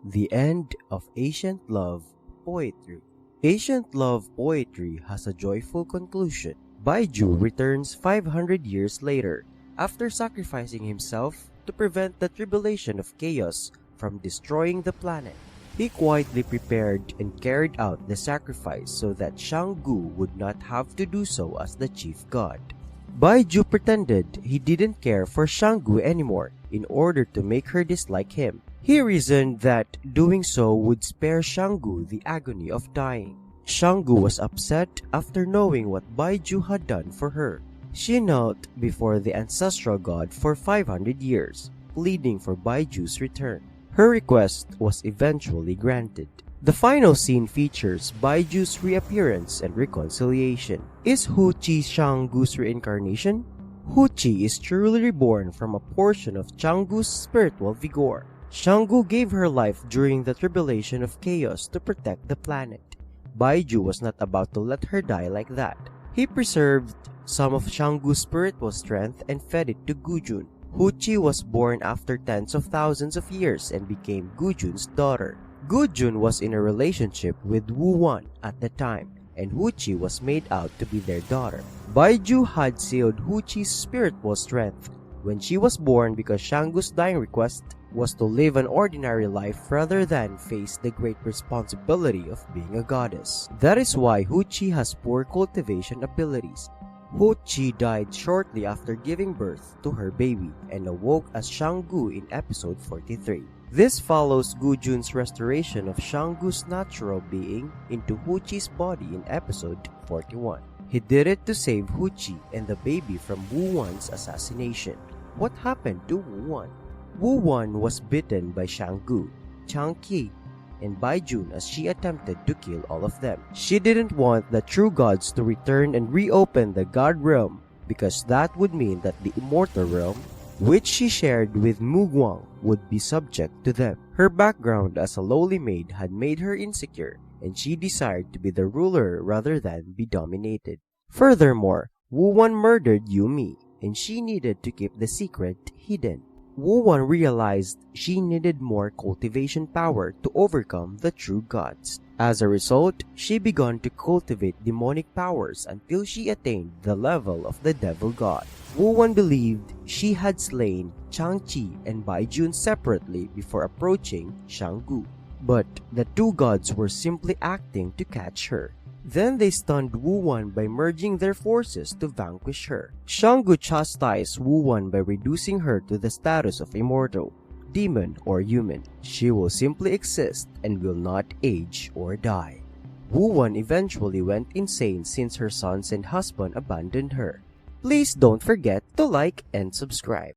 The End of Ancient Love Poetry. Ancient love poetry has a joyful conclusion. Baiju returns 500 years later, after sacrificing himself to prevent the tribulation of chaos from destroying the planet. He quietly prepared and carried out the sacrifice so that Shanggu would not have to do so as the chief god. Baiju pretended he didn't care for Shanggu anymore in order to make her dislike him. He reasoned that doing so would spare Shanggu the agony of dying. Shanggu was upset after knowing what Baiju had done for her. She knelt before the ancestral god for 500 years, pleading for Baiju's return. Her request was eventually granted. The final scene features Baiju's reappearance and reconciliation. Is Hu Qi Shanggu's reincarnation? Hu Qi is truly reborn from a portion of Shanggu's spiritual vigor. Shanggu gave her life during the tribulation of chaos to protect the planet. Baiju was not about to let her die like that. He preserved some of Shanggu's spiritual strength and fed it to Gujun. Hu Qi was born after tens of thousands of years and became Gujun's daughter. Gujun was in a relationship with Wu Wan at the time, and Hu Qi was made out to be their daughter. Baiju had sealed Hu Qi's spiritual strength when she was born because Shanggu's dying request was to live an ordinary life rather than face the great responsibility of being a goddess. That is why Hu Qi has poor cultivation abilities. Hu Qi died shortly after giving birth to her baby and awoke as Shanggu in episode 43. This follows Gujun's restoration of Shanggu's natural being into Hu Qi's body in episode 41. He did it to save Hu Qi and the baby from Wu Wan's assassination. What happened to Wu Wan? Wu Wan was bitten by Shanggu, Chang Qi, and Baijun as she attempted to kill all of them. She didn't want the true gods to return and reopen the god realm because that would mean that the immortal realm, which she shared with Mu Guang, would be subject to them. Her background as a lowly maid had made her insecure, and she desired to be the ruler rather than be dominated. Furthermore, Wu Wan murdered Yu Mi, and she needed to keep the secret hidden. Wu Wan realized she needed more cultivation power to overcome the true gods. As a result, she began to cultivate demonic powers until she attained the level of the devil god. Wu Wan believed she had slain Chang Qi and Baijun separately before approaching Shanggu, but the two gods were simply acting to catch her. Then they stunned Wu Wan by merging their forces to vanquish her. Shanggu chastised Wu Wan by reducing her to the status of immortal, demon or human. She will simply exist and will not age or die. Wu Wan eventually went insane since her sons and husband abandoned her. Please don't forget to like and subscribe.